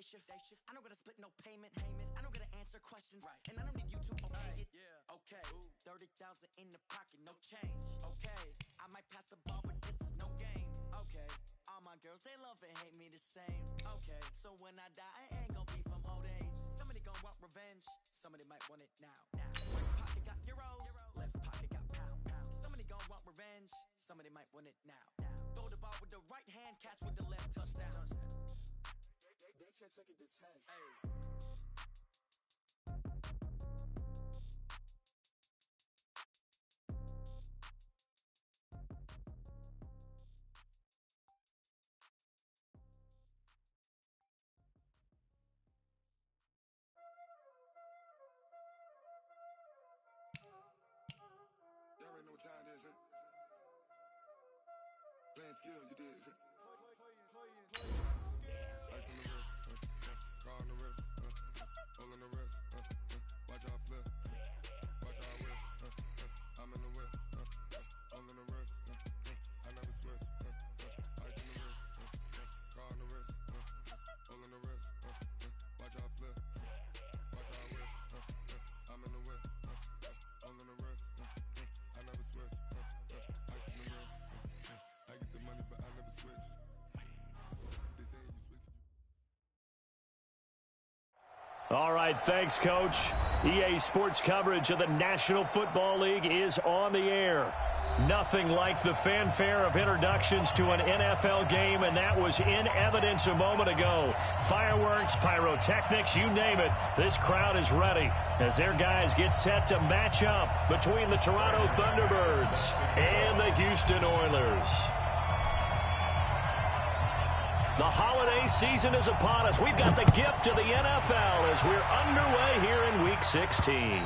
shift. I don't gotta split no payment. I don't gotta answer questions. And I don't need you to okay it. Okay, 30,000 in the pocket, no change. Okay, I might pass the ball, but this is no game. Okay, all my girls, they love and hate me the same. Okay, so when I die, I ain't gonna be from old age. Somebody gon' want revenge, somebody might want it now. Right pocket got euros, left pocket got pound. Somebody gon' want revenge, somebody might want it now. Throw the ball with the right hand, catch with the left, touchdown. They can't take it to 10. Hey. Y'all already know what time it is, huh? Playing skills, you did. Ice on the wrist, car on the wrist, hole in the wrist, watch out flip, watch out whip, I'm in the whip, hole in the wrist, I never switch, ice on the wrist, car on the wrist, hole in the wrist, watch out flip, watch out whip, I'm in the whip, hole in the wrist, I never switch, ice on the wrist, I get the money but I never switch. They say you switch. All right, thanks, Coach. EA Sports coverage of the National Football League is on the air. Nothing like the fanfare of introductions to an NFL game, and that was in evidence a moment ago. Fireworks, pyrotechnics, you name it. This crowd is ready as their guys get set to match up between the Toronto Thunderbirds and the Houston Oilers. The holiday season is upon us. We've got the gift of the NFL as we're underway here in Week 16.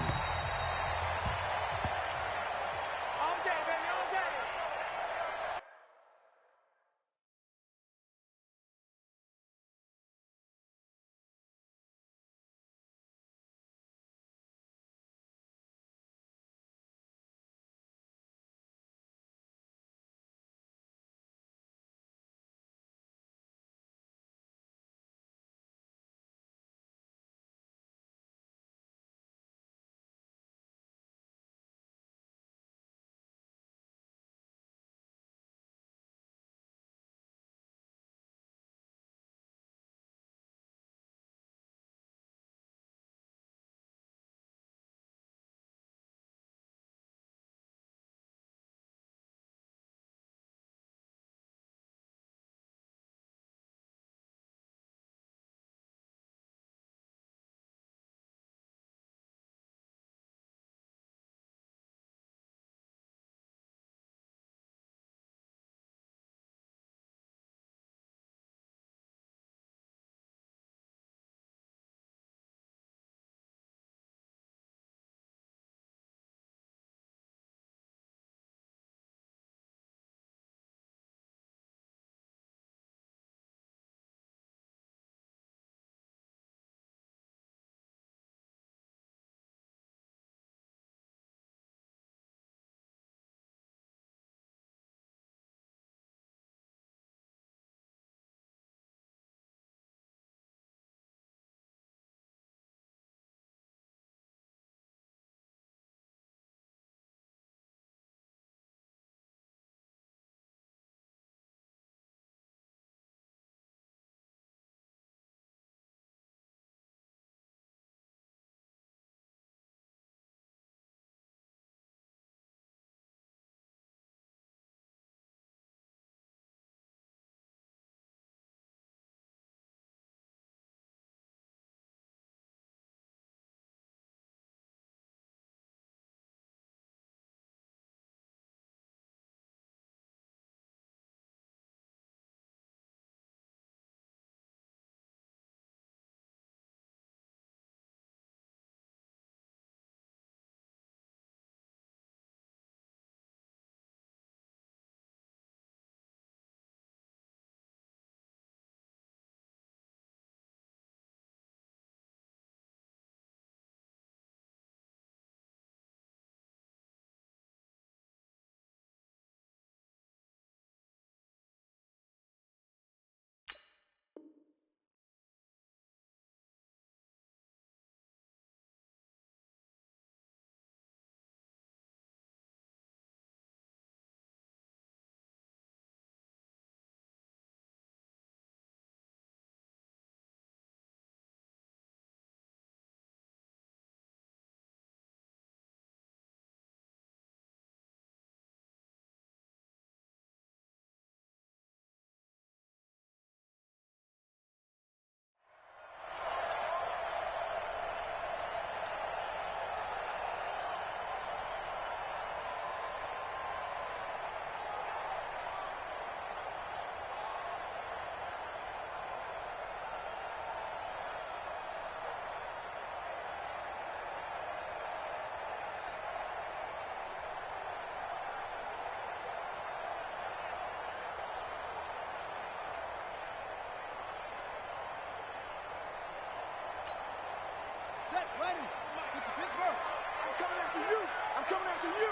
Set, ready. Get the Pittsburgh. I'm coming after you. I'm coming after you.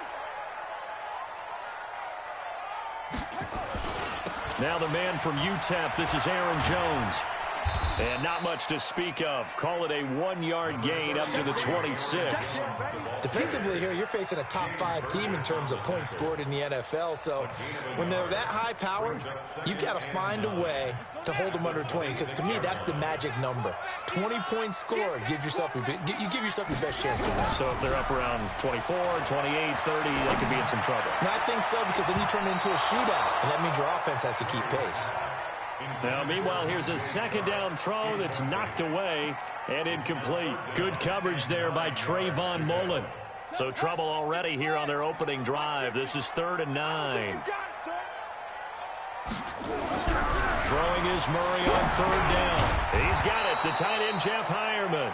Now the man from UTEP, this is Aaron Jones. And not much to speak of. Call it a 1-yard gain up to the 26. Defensively here, you're facing a top-5 team in terms of points scored in the NFL. So when they're that high-powered, you've got to find a way to hold them under 20. Because to me, that's the magic number. 20 points scored gives yourself you give yourself your best chance to win. So if they're up around 24, 28, 30, they could be in some trouble. I think so, because then you turn it into a shootout, and that means your offense has to keep pace. Now, meanwhile, here's a second down throw that's knocked away and incomplete. Good coverage there by Trayvon Mullen. So trouble already here on their opening drive. This is 3rd and 9. Throwing is Murray on 3rd down. He's got it, the tight end Jeff Hireman.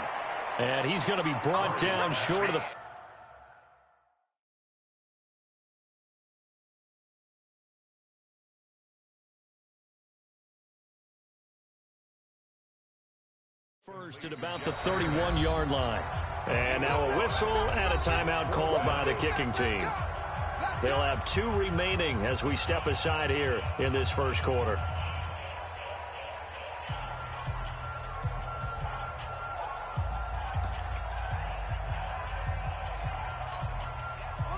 And he's going to be brought down short of the... First at about the 31-yard line. And now a whistle and a timeout called by the kicking team. They'll have 2 remaining as we step aside here in this first quarter.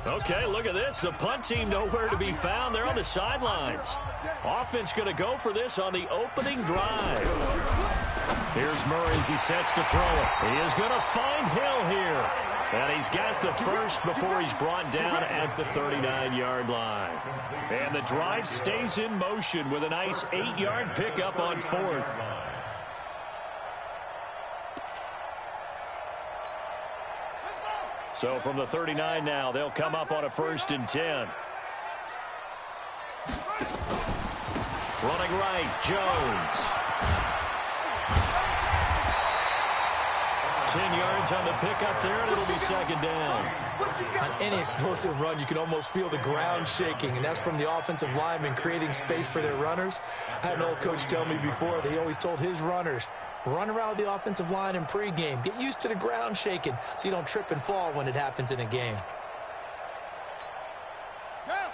Okay, look at this. The punt team nowhere to be found. They're on the sidelines. Offense going to go for this on the opening drive. Here's Murray as he sets to throw it. He is going to find Hill here. And he's got the first before he's brought down at the 39-yard line. And the drive stays in motion with a nice 8-yard pickup on 4th. So from the 39 now, they'll come up on a 1st and 10. Running right, Jones. 10 yards on the pickup there, and it'll be 2nd down. On any explosive run, you can almost feel the ground shaking, and that's from the offensive linemen creating space for their runners. I had an old coach tell me before, they always told his runners, run around with the offensive line in pregame. Get used to the ground shaking so you don't trip and fall when it happens in a game.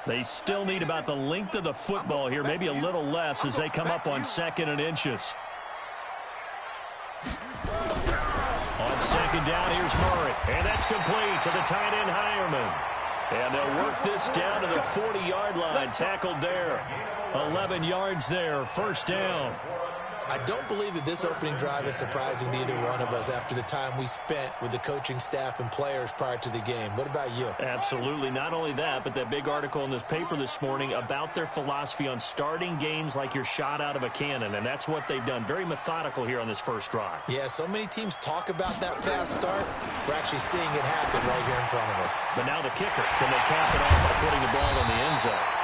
They still need about the length of the football here, maybe a little less as they come up on 2nd and inches. On 2nd down, here's Murray. And that's complete to the tight end Hireman. And they'll work this down to the 40-yard line. Tackled there. 11 yards there. 1st down. I don't believe that this opening drive is surprising to either one of us after the time we spent with the coaching staff and players prior to the game. What about you? Absolutely. Not only that, but that big article in this paper this morning about their philosophy on starting games like you're shot out of a cannon, and that's what they've done. Very methodical here on this first drive. Yeah, so many teams talk about that fast start. We're actually seeing it happen right here in front of us. But now the kicker. Can they cap it off by putting the ball in the end zone?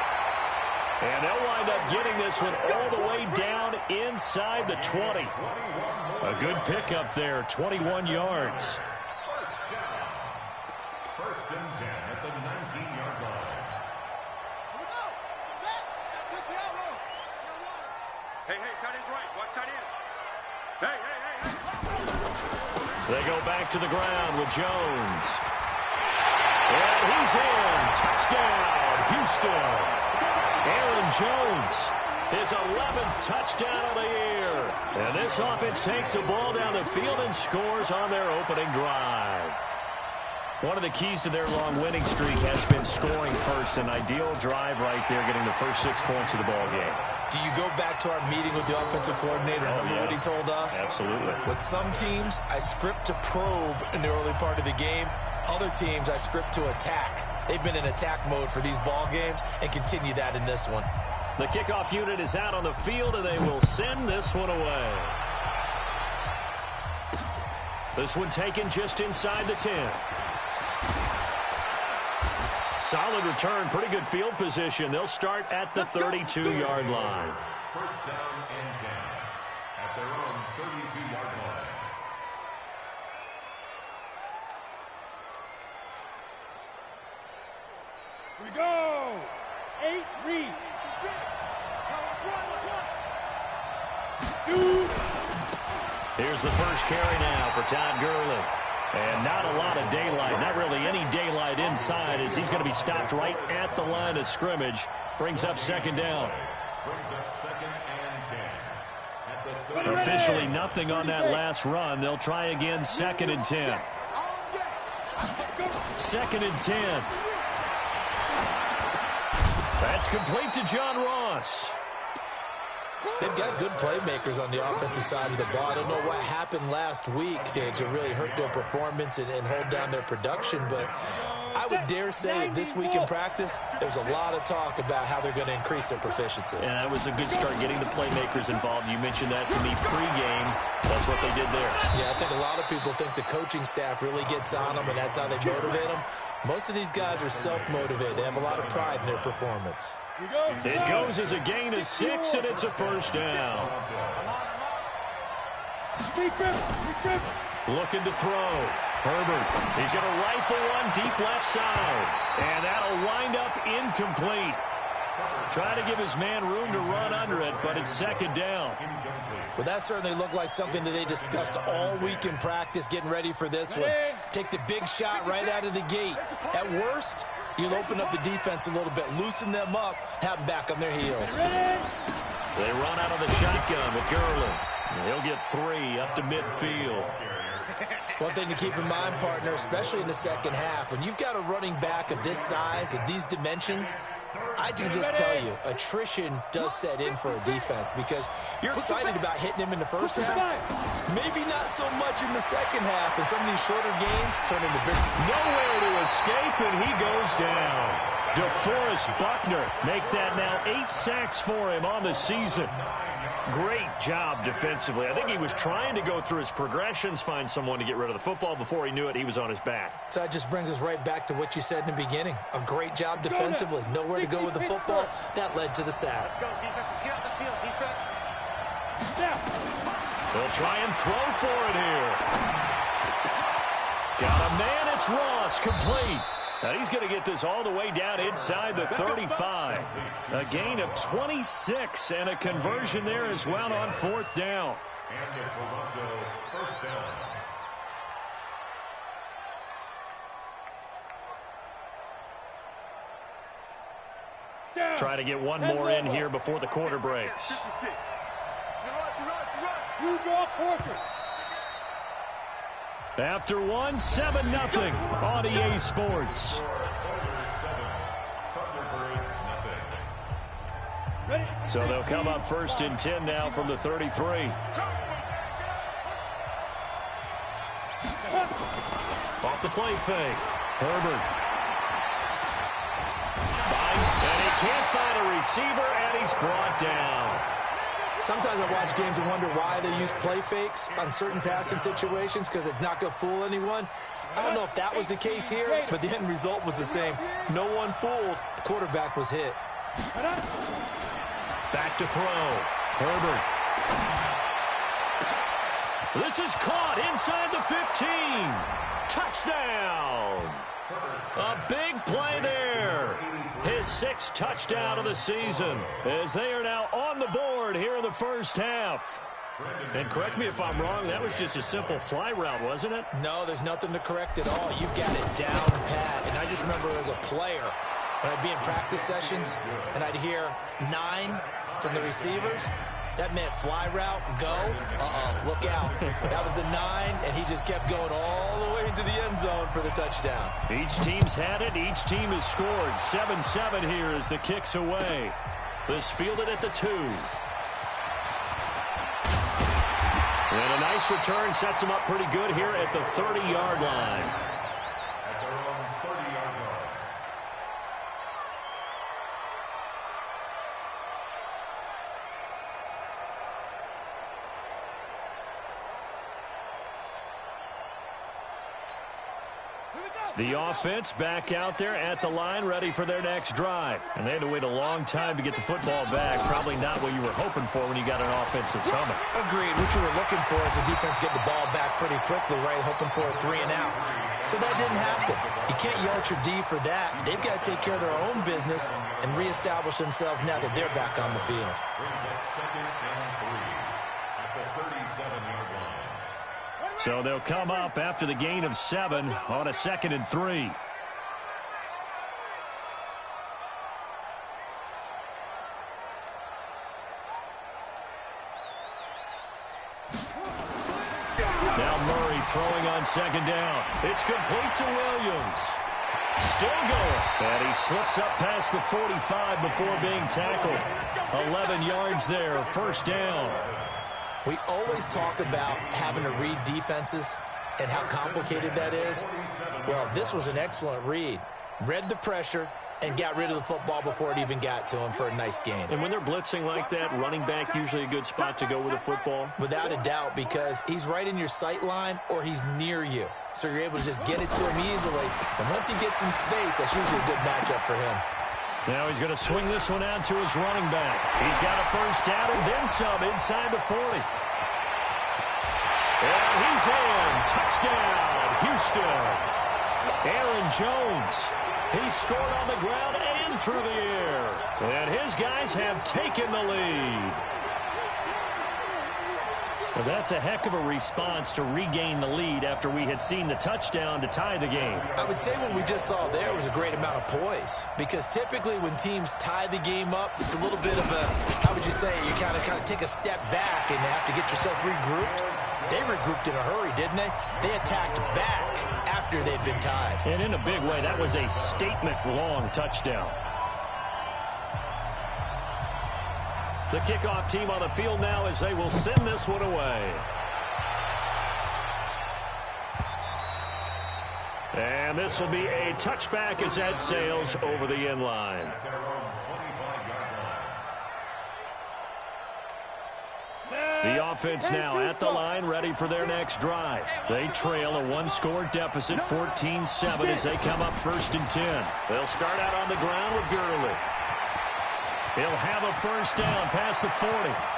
And they'll wind up getting this one all the way down inside the 20. A good pickup there, 21 yards. First and 10 at the 19-yard line. Hey, tight end's right. Watch tight end. Hey. They go back to the ground with Jones. And he's in. Touchdown, Houston. Aaron Jones, his 11th touchdown of the year. And this offense takes the ball down the field and scores on their opening drive. One of the keys to their long winning streak has been scoring first. An ideal drive right there, getting the first 6 points of the ball game. Do you go back to our meeting with the offensive coordinator and remember what he told us? Absolutely. With some teams, I script to probe in the early part of the game. Other teams, I script to attack. They've been in attack mode for these ball games and continue that in this one. The kickoff unit is out on the field, and they will send this one away. This one taken just inside the 10. Solid return, pretty good field position. They'll start at the 32-yard line. First down and 10 at their own 32-yard line. Here we go. 8, read. Here's the first carry now for Todd Gurley. And not a lot of daylight, not really any daylight inside, as he's going to be stopped right at the line of scrimmage. Brings up second down. Brings up 2nd and 10. At the 30. Officially nothing on that last run. They'll try again, 2nd and 10. 2nd and 10. That's complete to John Ross. They've got good playmakers on the offensive side of the ball. I don't know what happened last week to really hurt their performance and hold down their production, but I would dare say that this week in practice, there's a lot of talk about how they're going to increase their proficiency. And that was a good start, getting the playmakers involved. You mentioned that to me pregame. That's what they did there. Yeah, I think a lot of people think the coaching staff really gets on them, and that's how they motivate them. Most of these guys are self-motivated. They have a lot of pride in their performance. It goes as a gain of 6, and it's a first down. Looking to throw. Herbert, he's going to rifle one deep left side. And that'll wind up incomplete. Trying to give his man room to run under it, but it's second down. Well, that certainly looked like something that they discussed all week in practice, getting ready for this one. Take the big shot right out of the gate. At worst, you'll open up the defense a little bit, loosen them up, have them back on their heels. They run out of the shotgun with Gurley. He'll get 3 up to midfield. One thing to keep in mind, partner, especially in the second half, when you've got a running back of this size, of these dimensions, I can just tell you, attrition does set in for a defense because you're excited about hitting him in the first half. Maybe not so much in the second half, and some of these shorter gains turn into big. Nowhere to escape, and he goes down. DeForest Buckner make that now 8 sacks for him on the season. Great job defensively. I think he was trying to go through his progressions, find someone to get rid of the football. Before he knew it, he was on his back. So that just brings us right back to what you said in the beginning. A great job defensively. Nowhere to go with the football. That led to the sack. Let's go, defense. Let's get out the field, defense. They'll try and throw for it here. Got a man. It's Ross. Complete. Now he's going to get this all the way down inside the 35. A gain of 26 and a conversion there as well on 4th down. And the Toronto first down. Try to get one more in here before the quarter breaks. 56. You draw quarter. After one, 7-0 on EA Sports. So they'll come up 1st and 10 now from the 33. Off the play fake. Herbert. And he can't find a receiver, and he's brought down. Sometimes I watch games and wonder why they use play fakes on certain passing situations because it's not going to fool anyone. I don't know if that was the case here, but the end result was the same. No one fooled. The quarterback was hit. Back to throw. Herbert. This is caught inside the 15. Touchdown. A big play there. His 6th touchdown of the season as they are now on the board here in the first half. And correct me if I'm wrong, that was just a simple fly route, wasn't it? No, there's nothing to correct at all. You got it down pat. And I just remember as a player, when I'd be in practice sessions and I'd hear 9 from the receivers, that meant fly route, go, look out. That was the 9, and he just kept going all the way into the end zone for the touchdown. Each team's had it. Each team has scored. 7-7 here as the kick's away. This fielded at the 2. And a nice return sets him up pretty good here at the 30-yard line. At their own 30-yard line. The offense back out there at the line, ready for their next drive. And they had to wait a long time to get the football back. Probably not what you were hoping for when you got an offense that's humming. Agreed. What you were looking for is the defense get the ball back pretty quickly, right? Hoping for a 3 and out. So that didn't happen. You can't yell at your D for that. They've got to take care of their own business and reestablish themselves now that they're back on the field. Brings up 2nd and 3 at the 37-yard line. So they'll come up after the gain of 7 on a 2nd and 3. Now Murray throwing on 2nd down. It's complete to Williams. Still going. And he slips up past the 45 before being tackled. 11 yards there, 1st down. We always talk about having to read defenses and how complicated that is. Well, this was an excellent read. Read the pressure and got rid of the football before it even got to him for a nice gain. And when they're blitzing like that, running back usually a good spot to go with the football? Without a doubt, because he's right in your sight line or he's near you. So you're able to just get it to him easily. And once he gets in space, that's usually a good matchup for him. Now he's going to swing this one out to his running back. He's got a 1st down and then some inside the 40. And he's in. Touchdown, Houston. Aaron Jones. He scored on the ground and through the air. And his guys have taken the lead. Well, that's a heck of a response to regain the lead after we had seen the touchdown to tie the game. I would say what we just saw there was a great amount of poise, because typically when teams tie the game up, it's a little bit of a, how would you say, you kind of take a step back and have to get yourself regrouped. They regrouped in a hurry, didn't they? They attacked back after they'd been tied. And in a big way, that was a statement-long touchdown. The kickoff team on the field now as they will send this one away. And this will be a touchback as that sails over the end line. The offense now at the line, ready for their next drive. They trail a 1-score deficit, 14-7, as they come up 1st and 10. They'll start out on the ground with Gurley. He'll have a 1st down past the 40.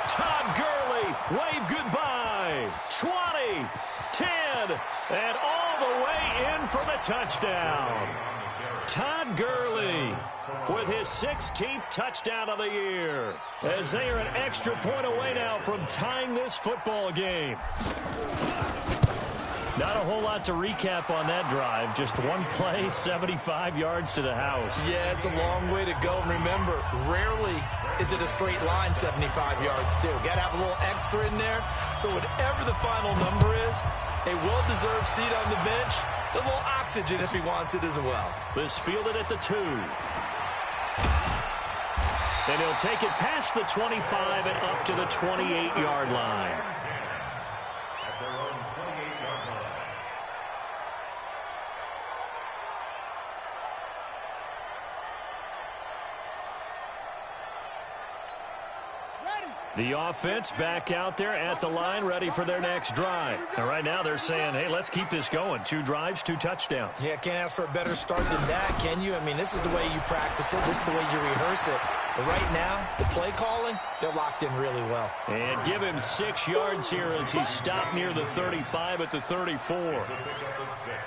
Todd Gurley, wave goodbye. 20, 10, and all the way in for the touchdown. Todd Gurley with his 16th touchdown of the year, as they are an extra point away now from tying this football game. Not a whole lot to recap on that drive. Just one play, 75 yards to the house. Yeah, it's a long way to go. And remember, rarely is it a straight line 75 yards, too. Got to have a little extra in there. So whatever the final number is, a well-deserved seat on the bench, a little oxygen if he wants it as well. This fielded at the 2. And he'll take it past the 25 and up to the 28-yard line. The offense back out there at the line, ready for their next drive. And right now they're saying, hey, let's keep this going. 2 drives, 2 touchdowns. Yeah, can't ask for a better start than that, can you? I mean, this is the way you practice it. This is the way you rehearse it. But right now, the play calling, they're locked in really well. And give him 6 yards here as he stopped near the 35 at the 34.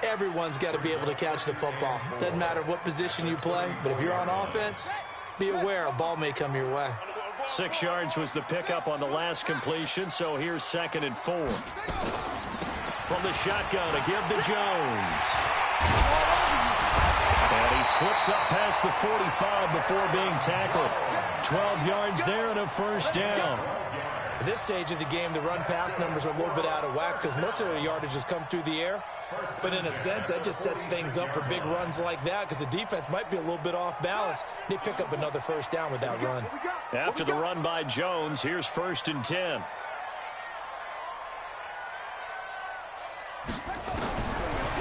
Everyone's got to be able to catch the football. Doesn't matter what position you play, but if you're on offense, be aware a ball may come your way. 6 yards was the pickup on the last completion, so here's 2nd and 4. From the shotgun to give to Jones. And he slips up past the 45 before being tackled. 12 yards there and a 1st down. At this stage of the game, the run-pass numbers are a little bit out of whack because most of the yardage has come through the air. But in a sense, that just sets things up for big runs like that because the defense might be a little bit off balance. They pick up another 1st down with that run. After the run by Jones, here's 1st and 10.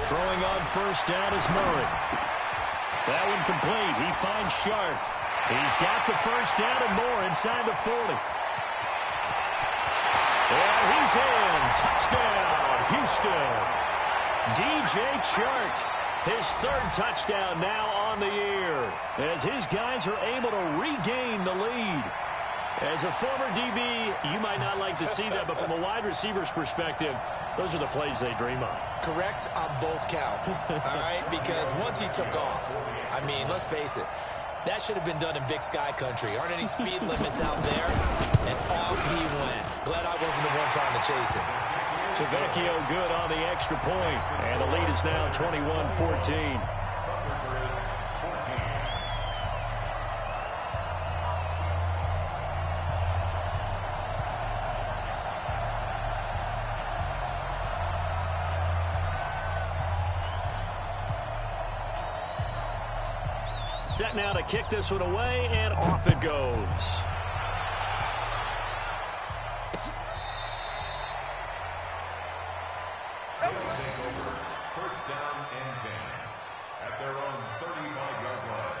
Throwing on 1st down is Murray. That one complete. He finds Sharp. He's got the 1st down and more inside the 40. And he's in. Touchdown, Houston. DJ Chark, his 3rd touchdown now on the year, as his guys are able to regain the lead. As a former DB, you might not like to see that, but from a wide receiver's perspective, those are the plays they dream of. Correct on both counts, all right? Because once he took off, I mean, let's face it, that should have been done in Big Sky country. Aren't any speed limits out there? And off he went. Glad I wasn't the one trying to chase him. Tavecchio good on the extra point, and the lead is now 21-14. Set now to kick this one away, and off it goes. First down and 10 at their own 35-yard line.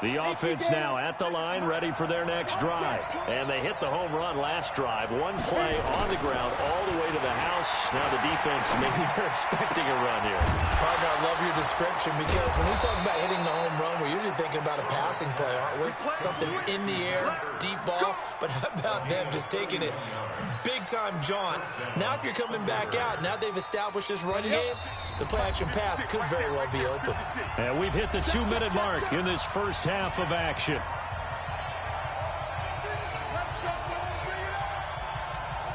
The offense now at the line, ready for their next drive. And they hit the home run last drive. One play on the ground all the way to the house. Now the defense, maybe they're expecting a run here. Partner, I love your description because when we talk about hitting the home run, we're usually thinking about a passing play, aren't we? Something in the air, deep ball. But how about them just taking it big-time jaunt? Now if you're coming back out, now they've established this run game, the play-action pass could very well be open. And we've hit the 2-minute mark in this first half of action.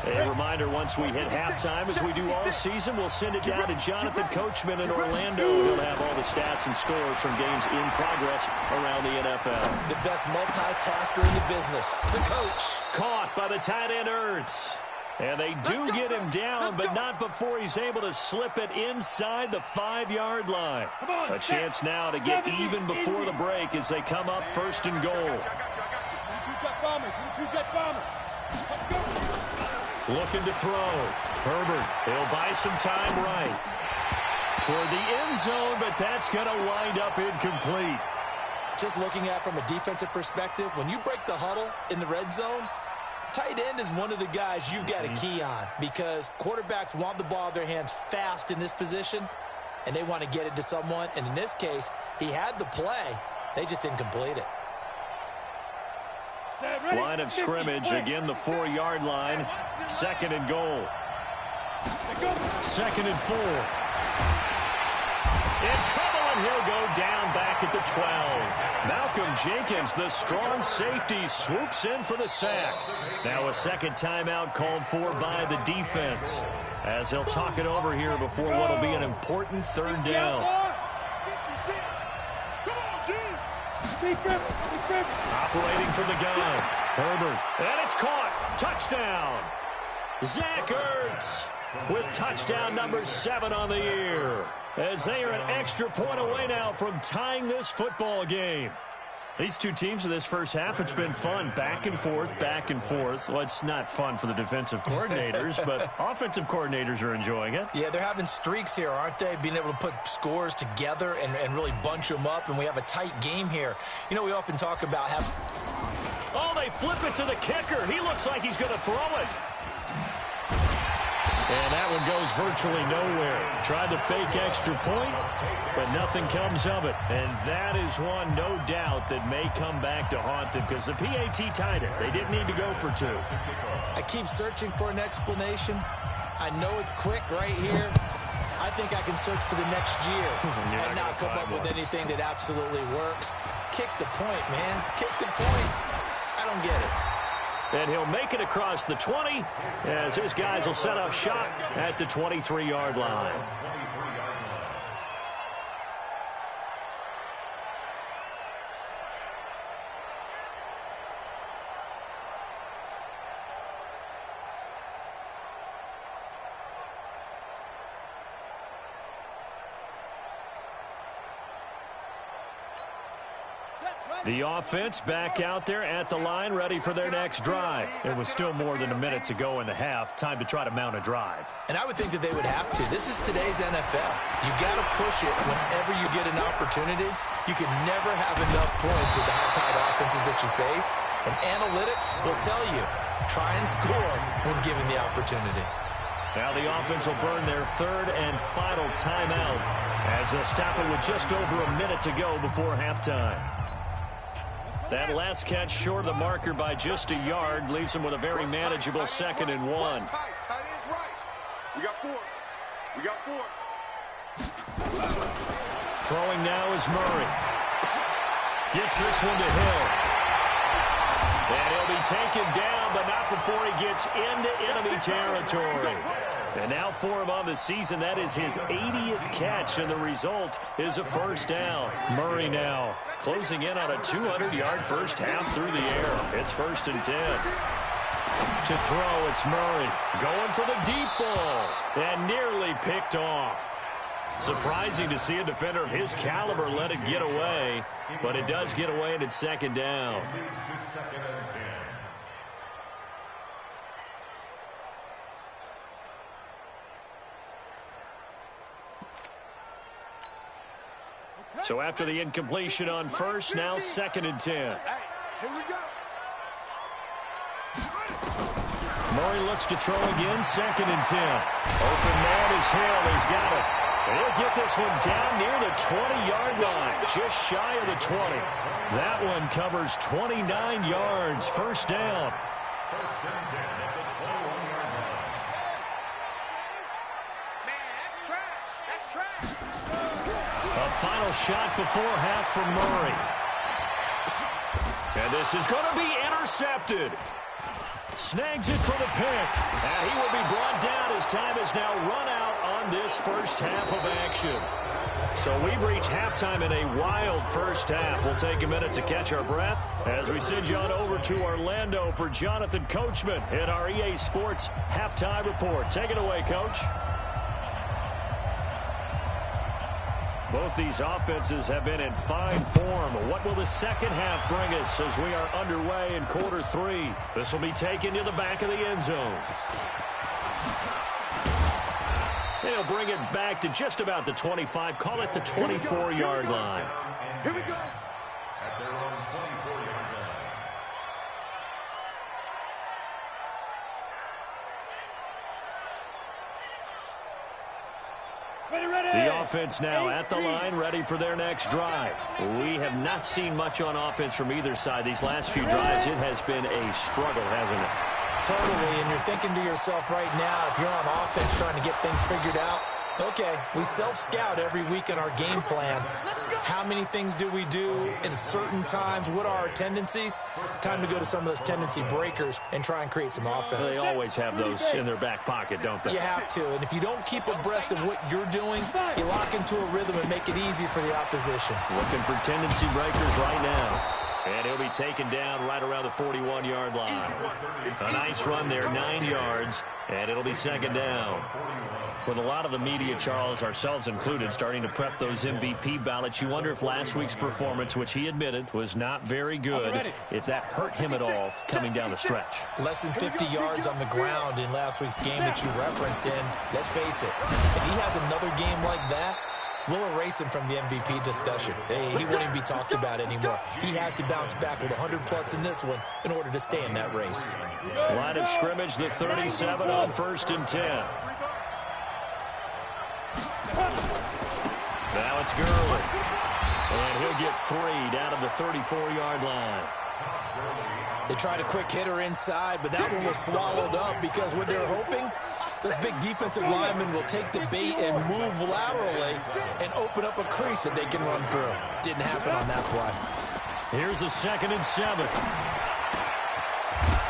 A reminder, once we hit halftime, as we do all season, we'll send it down to Jonathan Coachman in Orlando. He'll have all the stats and scores from games in progress around the NFL. The best multitasker in the business, the coach. Caught by the tight end, Ertz. And they do get him down, but not before he's able to slip it inside the 5-yard line. A chance now to get even before the break as they come up first and goal. Looking to throw. Herbert, he'll buy some time right toward the end zone, but that's going to wind up incomplete. Just looking at it from a defensive perspective, when you break the huddle in the red zone, tight end is one of the guys you've got to key on because quarterbacks want the ball in their hands fast in this position, and they want to get it to someone. And in this case, he had the play. They just didn't complete it. Line of scrimmage, again the 4-yard line. Second and goal. Second and 4. In trouble, and he'll go down back at the 12. Malcolm Jenkins, the strong safety, swoops in for the sack. Now a second timeout called for by the defense, as they'll talk it over here before what will be an important third down. Operating from the gun. Herbert, and it's caught. Touchdown. Zach Ertz with touchdown number 7 on the year, as they are an extra point away now from tying this football game. These two teams in this first half, it's been fun. Back and forth, back and forth. Well, it's not fun for the defensive coordinators, but offensive coordinators are enjoying it. Yeah, they're having streaks here, aren't they? Being able to put scores together and really bunch them up, and we have a tight game here. You know, we often talk about having... Oh, they flip it to the kicker. He looks like he's going to throw it. And that one goes virtually nowhere. Tried to fake extra point, but nothing comes of it. And that is one, no doubt, that may come back to haunt them because the PAT tied it. They didn't need to go for 2. I keep searching for an explanation. I know it's quick right here. I think I can search for the next year and not come up with anything that absolutely works. Kick the point, man. Kick the point. I don't get it. And he'll make it across the 20 as his guys will set up shop at the 23-yard line. The offense back out there at the line, ready for their next drive. It was still more than a minute to go in the half. Time to try to mount a drive. And I would think that they would have to. This is today's NFL. You got to push it whenever you get an opportunity. You can never have enough points with the high-powered offenses that you face. And analytics will tell you, try and score when given the opportunity. Now the offense will burn their third and final timeout as they'll stop it with just over a minute to go before halftime. That last catch short of the marker by just a yard leaves them with a very manageable 2nd and 1. Tight end's right. We got 4. We got 4. Throwing now is Murray. Gets this one to Hill. And he'll be taken down, but not before he gets into enemy territory. And now for him on the season, that is his 80th catch, and the result is a first down. Murray now closing in on a 200-yard first half through the air. It's 1st and 10. To throw, it's Murray going for the deep ball and nearly picked off. Surprising to see a defender of his caliber let it get away, but it does get away and it's 2nd down. So after the incompletion on first, now 2nd and 10. Here we go. Murray looks to throw again, 2nd and 10. Open man is Hill. He's got it. And he'll get this one down near the 20-yard line, just shy of the 20. That one covers 29 yards, first down. 1st and 10 at the 21-yard line. Man, that's trash. That's trash. A final shot before half from Murray. And this is going to be intercepted. Snags it for the pick. And he will be brought down as time has now run out on this first half of action. So we've reached halftime in a wild first half. We'll take a minute to catch our breath as we send you on over to Orlando for Jonathan Coachman in our EA Sports Halftime Report. Take it away, Coach. Both these offenses have been in fine form. What will the second half bring us as we are underway in quarter 3? This will be taken to the back of the end zone. They'll bring it back to just about the 25. Call it the 24-yard line. Here we go. At their own 24-yard line. The offense now at the line, ready for their next drive. We have not seen much on offense from either side. These last few drives, it has been a struggle, hasn't it? Totally, and you're thinking to yourself right now, if you're on offense trying to get things figured out, okay, we self-scout every week in our game plan. How many things do we do at certain times? What are our tendencies? Time to go to some of those tendency breakers and try and create some offense. They always have those in their back pocket, don't they? You have to, and if you don't keep abreast of what you're doing, you lock into a rhythm and make it easy for the opposition. Looking for tendency breakers right now. And he'll be taken down right around the 41-yard line. A nice run there, 9 yards, and it'll be 2nd down. With a lot of the media, Charles, ourselves included, starting to prep those MVP ballots, you wonder if last week's performance, which he admitted was not very good, if that hurt him at all coming down the stretch. Less than 50 yards on the ground in last week's game that you referenced, and let's face it, if he has another game like that, we'll erase him from the MVP discussion. He won't even be talked about anymore. He has to bounce back with 100-plus in this one in order to stay in that race. Line of scrimmage, the 37 on 1st and 10. Now it's Gurley. And he'll get 3 down to the 34-yard line. They tried a quick hitter inside, but that one was swallowed up because what they're hoping, this big defensive lineman will take the bait and move laterally and open up a crease that they can run through. Didn't happen on that play. Here's a 2nd and 7.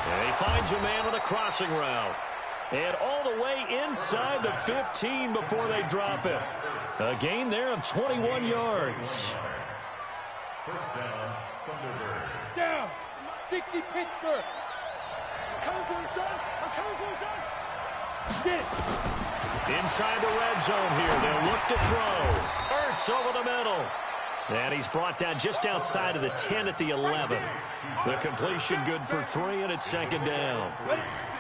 And he finds a man on a crossing route. And all the way inside the 15 before they drop it. A gain there of 21 yards. First down, Thunderbird. Down, 60 Pittsburgh. I'm coming for you, son. I'm coming for you, son. Get it. Inside the red zone here. They'll look to throw. Ertz over the middle. And he's brought down just outside of the 10 at the 11. The completion good for 3, and it's 2nd down.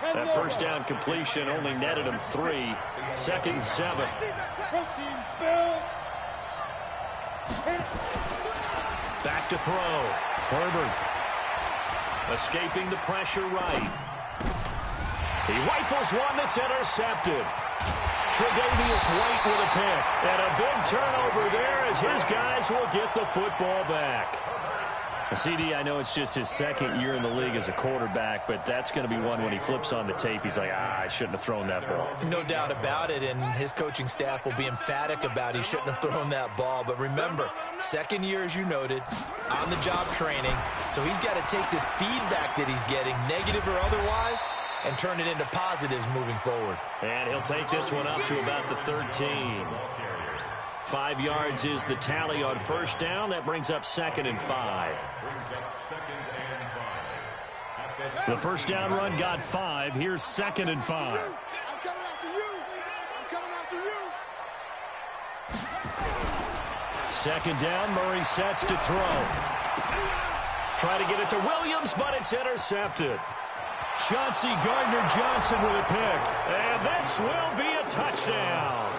That first down completion only netted him 3. 2nd and 7. Protein spill. Back to throw. Herbert escaping the pressure right. He rifles one that's intercepted. Tre'Davious White with a pick. And a big turnover there as his guys will get the football back. CD, I know it's just his second year in the league as a quarterback, but that's going to be one when he flips on the tape, he's like, I shouldn't have thrown that ball. No doubt about it, and his coaching staff will be emphatic about he shouldn't have thrown that ball. But remember, second year, as you noted, on-the-job training, so he's got to take this feedback that he's getting, negative or otherwise, and turn it into positives moving forward. And he'll take this one up to about the 13. 5 yards is the tally on first down. That brings up 2nd and 5. The first down run got 5. Here's 2nd and 5. I'm coming after you. I'm coming after you. Second down, Murray sets to throw. Try to get it to Williams, but it's intercepted. Chauncey Gardner-Johnson with a pick. And this will be a touchdown.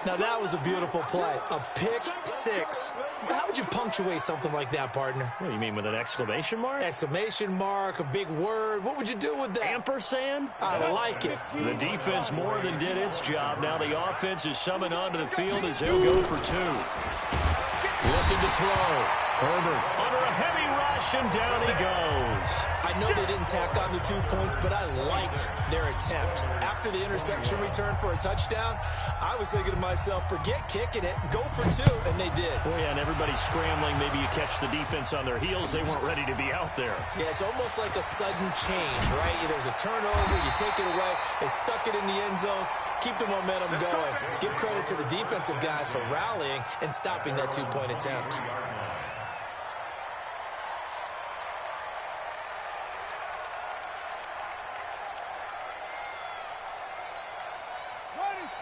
Now, that was a beautiful play. A pick six. How would you punctuate something like that, partner? What do you mean, with an exclamation mark? Exclamation mark, a big word. What would you do with that? Ampersand? I like it. The defense more than did its job. Now the offense is summoned onto the field as they'll go for 2. Looking to throw. Herbert under a heavy rush, and down he goes. I know they didn't tack on the 2 points, but I liked their attempt. After the interception return for a touchdown, I was thinking to myself, forget kicking it, go for 2, and they did. Well, yeah, and everybody's scrambling. Maybe you catch the defense on their heels. They weren't ready to be out there. Yeah, it's almost like a sudden change, right? There's a turnover, you take it away, they stuck it in the end zone, keep the momentum going. Give credit to the defensive guys for rallying and stopping that 2-point attempt.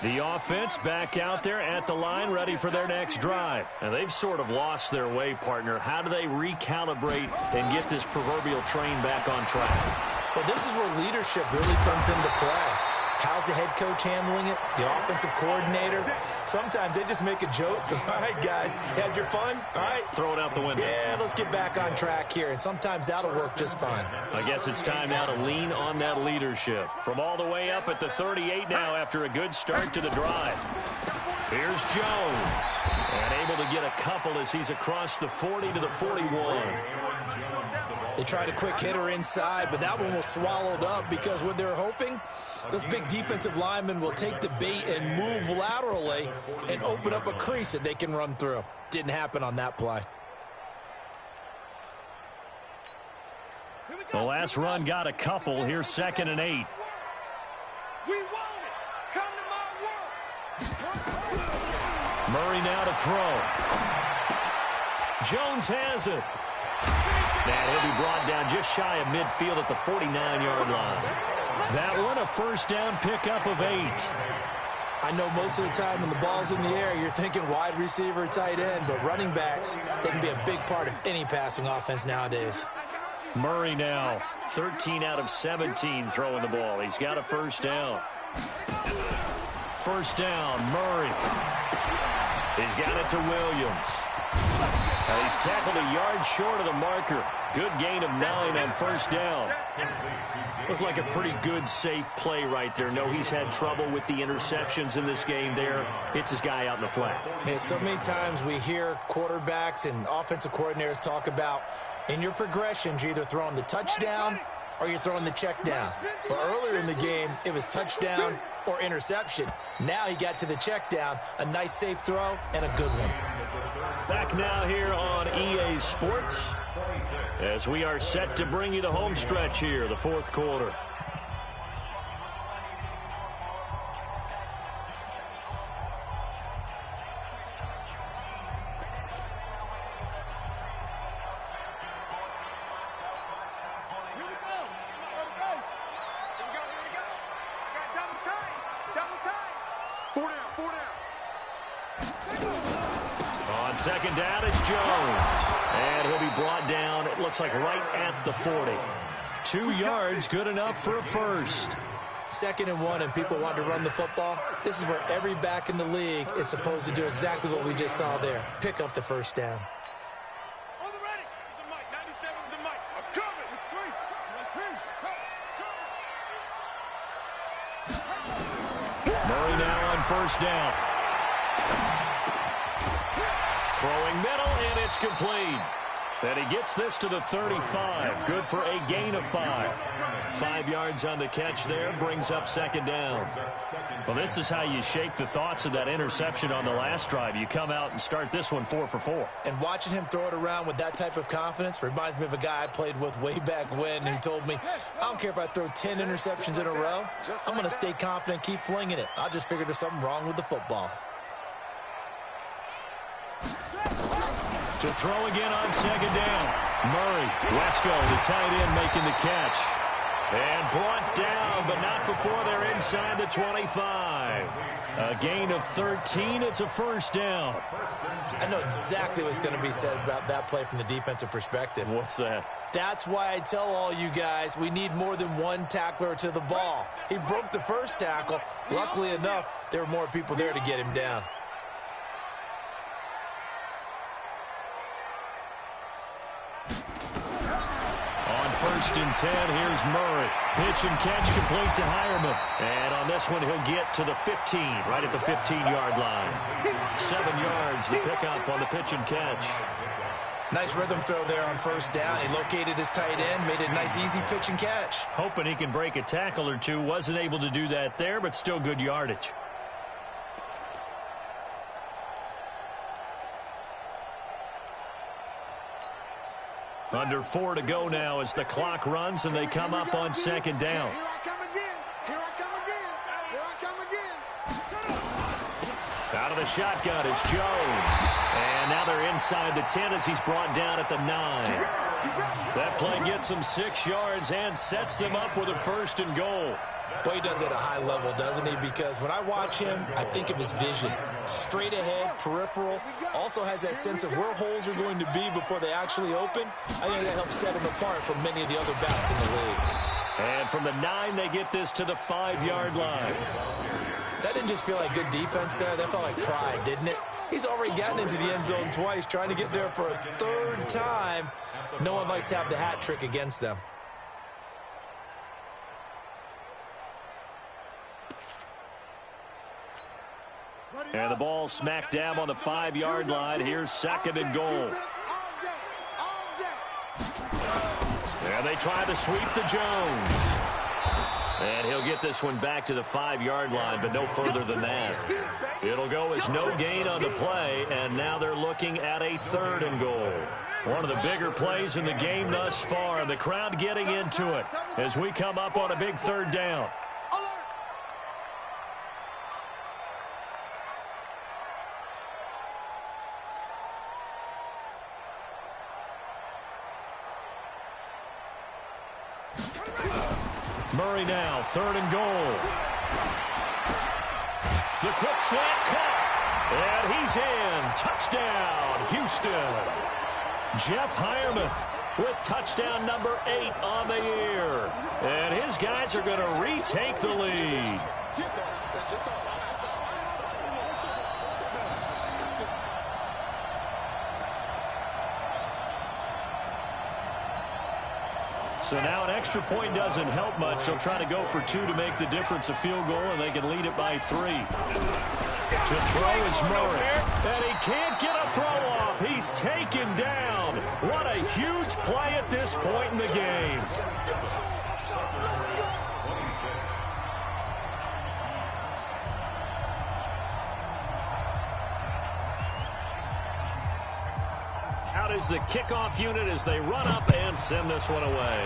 The offense back out there at the line, ready for their next drive. And they've sort of lost their way, partner. How do they recalibrate and get this proverbial train back on track? Well, this is where leadership really comes into play. How's the head coach handling it? The offensive coordinator? Sometimes they just make a joke. All right, guys, had your fun? All right. Throw it out the window. Yeah, let's get back on track here. And sometimes that'll work just fine. I guess it's time now to lean on that leadership. From all the way up at the 38 now after a good start to the drive. Here's Jones. And able to get a couple as he's across the 40 to the 41. They tried a quick hitter inside, but that one was swallowed up because what they're hoping, those big defensive linemen will take the bait and move laterally and open up a crease that they can run through. Didn't happen on that play. The last run got a couple. Here's 2nd and 8. We want it. Come to my world. Murray now to throw. Jones has it. And he'll be brought down just shy of midfield at the 49-yard line. That one a first down pickup of 8. I know most of the time when the ball's in the air, you're thinking wide receiver, tight end, but running backs, they can be a big part of any passing offense nowadays. Murray now, 13 out of 17 throwing the ball. He's got a first down. First down, Murray. He's got it to Williams. Now he's tackled a yard short of the marker. Good gain of 9 on first down. Looked like a pretty good, safe play right there. No, he's had trouble with the interceptions in this game there. Hits his guy out in the flat. Yeah, so many times we hear quarterbacks and offensive coordinators talk about in your progressions, you're either throwing the touchdown or you're throwing the check down. But earlier in the game, it was touchdown or interception. Now he got to the check down, a nice safe throw, and a good one. Back now here on EA Sports as we are set to bring you the home stretch here, the fourth quarter. Second down, it's Jones. And he'll be brought down, it looks like right at the 40. 2 yards, good enough for a first. 2nd and 1, and people want to run the football. This is where every back in the league is supposed to do exactly what we just saw there. Pick up the first down. On the ready. Here's the mic. 97 is the mic. I'm coming. It's free. Murray now on first down. Throwing middle, and it's complete. And he gets this to the 35. Good for a gain of 5. 5 yards on the catch there, brings up second down. Well, this is how you shake the thoughts of that interception on the last drive. You come out and start this one 4 for 4. And watching him throw it around with that type of confidence reminds me of a guy I played with way back when who told me, I don't care if I throw 10 interceptions in a row. I'm going to stay confident, keep flinging it. I just figured there's something wrong with the football. To throw again on second down. Murray, Wesco, the tight end, making the catch. And brought down, but not before they're inside the 25. A gain of 13. It's a first down. I know exactly what's going to be said about that play from the defensive perspective. What's that? That's why I tell all you guys we need more than one tackler to the ball. He broke the first tackle. Luckily enough, there were more people there to get him down. First and 10, here's Murray. Pitch and catch complete to Hireman. And on this one, he'll get to the 15, right at the 15-yard line. 7 yards, the pickup on the pitch and catch. Nice rhythm throw there on first down. He located his tight end, made it a nice, easy pitch and catch. Hoping he can break a tackle or two. Wasn't able to do that there, but still good yardage. Under 4 to go now as the clock runs and they come up on second down. Here I come again. Here I come again. Here I come again. Out of the shotgun, it's Jones. And now they're inside the 10 as he's brought down at the 9. That play gets him 6 yards and sets them up with a first and goal. Boy, he does it at a high level, doesn't he? Because when I watch him, I think of his vision. Straight ahead, peripheral, also has that sense of where holes are going to be before they actually open. I think that helps set him apart from many of the other backs in the league. And from the 9, they get this to the 5-yard line. That didn't just feel like good defense there. That felt like pride, didn't it? He's already gotten into the end zone twice, trying to get there for a 3rd time. No one likes to have the hat trick against them. And the ball smack dab on the 5-yard line. Here's second and goal. And they try to sweep to Jones. And he'll get this one back to the 5-yard line, but no further than that. It'll go as no gain on the play, and now they're looking at a 3rd and goal. One of the bigger plays in the game thus far, and the crowd getting into it as we come up on a big 3rd down. Murray now, 3rd and goal. The quick slant caught. And he's in. Touchdown, Houston. Jeff Hireman with touchdown number 8 on the year. And his guys are going to retake the lead. So now an extra point doesn't help much. They'll try to go for 2 to make the difference a field goal, and they can lead it by 3. To throw is Murray. And he can't get a throw off. He's taken down. What a huge play at this point in the game. Out is the kickoff unit as they run up and send this one away.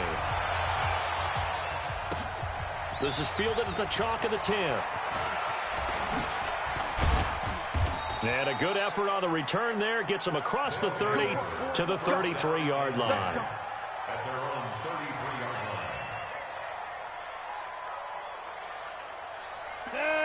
This is fielded at the chalk of the 10. And a good effort on the return there. Gets them across the 30 to the 33-yard line. At their own 33-yard line.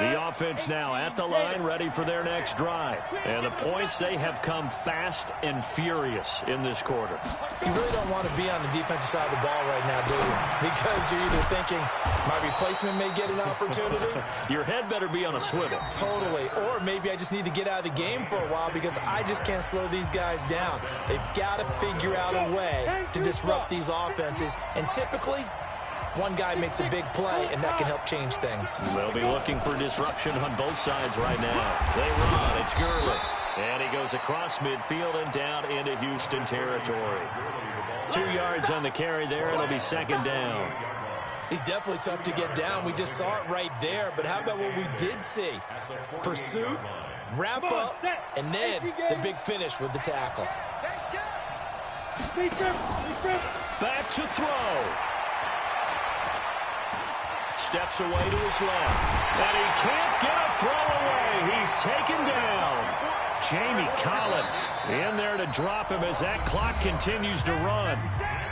The offense now at the line, ready for their next drive. And the points, they have come fast and furious in this quarter. You really don't want to be on the defensive side of the ball right now, do you? Because you're either thinking, my replacement may get an opportunity. Your head better be on a swivel. Totally. Or maybe I just need to get out of the game for a while because I just can't slow these guys down. They've got to figure out a way to disrupt these offenses. And typically, one guy makes a big play, and that can help change things. They'll be looking for disruption on both sides right now. They run. It's Gurley. And he goes across midfield and down into Houston territory. 2 yards on the carry there. It'll be second down. He's definitely tough to get down. We just saw it right there. But how about what we did see? Pursuit, wrap up, and then the big finish with the tackle. Back to throw. Steps away to his left. And he can't get a throw away. He's taken down. Jamie Collins in there to drop him as that clock continues to run.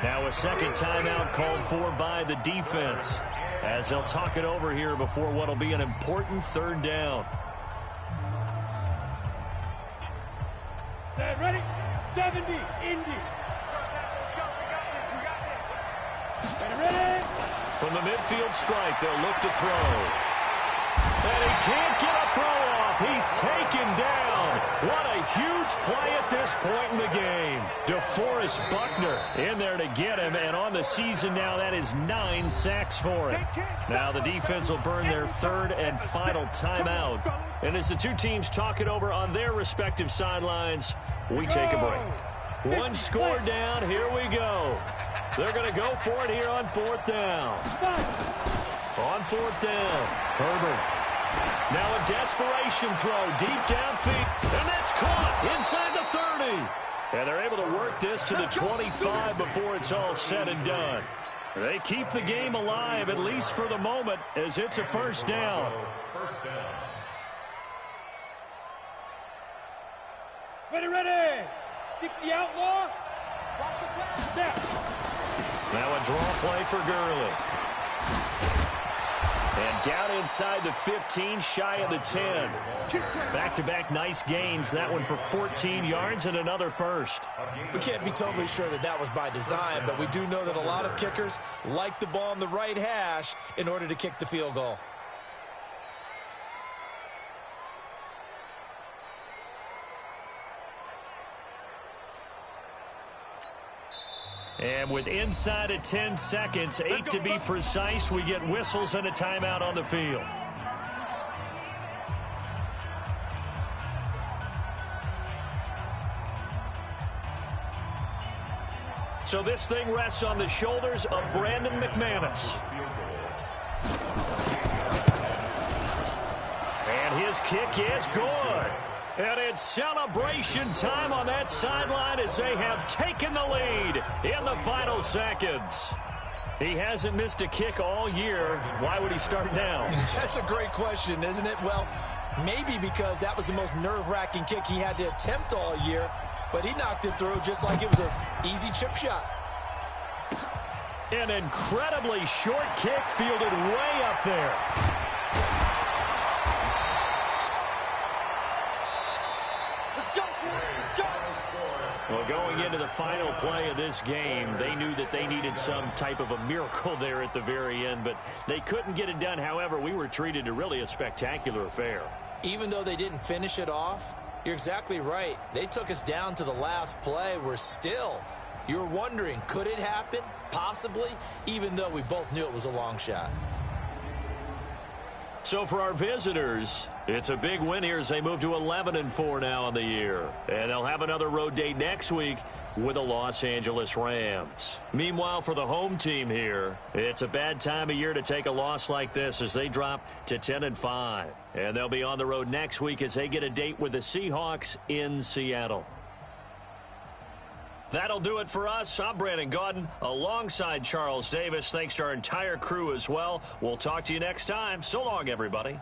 Now a second timeout called for by the defense as they'll talk it over here before what will be an important third down. Set, ready? 70, Indy. Ready? From the midfield stripe, they'll look to throw. And he can't get a throw off. He's taken down. What a huge play at this point in the game. DeForest Buckner in there to get him. And on the season now, that is 9 sacks for him. Now the defense will burn their third and final timeout. And as the two teams talk it over on their respective sidelines, we take a break. One score down. Here we go. They're going to go for it here on fourth down. On fourth down, Herbert. Now a desperation throw deep downfield. And that's caught inside the 30. And they're able to work this to the 25 before it's all said and done. They keep the game alive, at least for the moment, as it's a first down. First down. Ready. 60 outlaw. Snap. Now a draw play for Gurley. And down inside the 15, shy of the 10. Back-to-back nice gains. That one for 14 yards and another first. We can't be totally sure that was by design, but we do know that a lot of kickers like the ball on the right hash in order to kick the field goal. And with inside of 10 seconds, 8 to be precise, we get whistles and a timeout on the field. So this thing rests on the shoulders of Brandon McManus. And his kick is good. And it's celebration time on that sideline as they have taken the lead in the final seconds. He hasn't missed a kick all year. Why would he start now? That's a great question, isn't it? Well, maybe because that was the most nerve-wracking kick he had to attempt all year, but he knocked it through just like it was an easy chip shot. An incredibly short kick fielded way up there. Well, going into the final play of this game, they knew that they needed some type of a miracle there at the very end, but they couldn't get it done. However, we were treated to really a spectacular affair. Even though they didn't finish it off, you're exactly right. They took us down to the last play. You're wondering, could it happen? Possibly, even though we both knew it was a long shot. So for our visitors, it's a big win here as they move to 11-4 now on the year. And they'll have another road date next week with the Los Angeles Rams. Meanwhile, for the home team here, it's a bad time of year to take a loss like this as they drop to 10-5. And they'll be on the road next week as they get a date with the Seahawks in Seattle. That'll do it for us. I'm Brandon Gaudin alongside Charles Davis. Thanks to our entire crew as well. We'll talk to you next time. So long, everybody.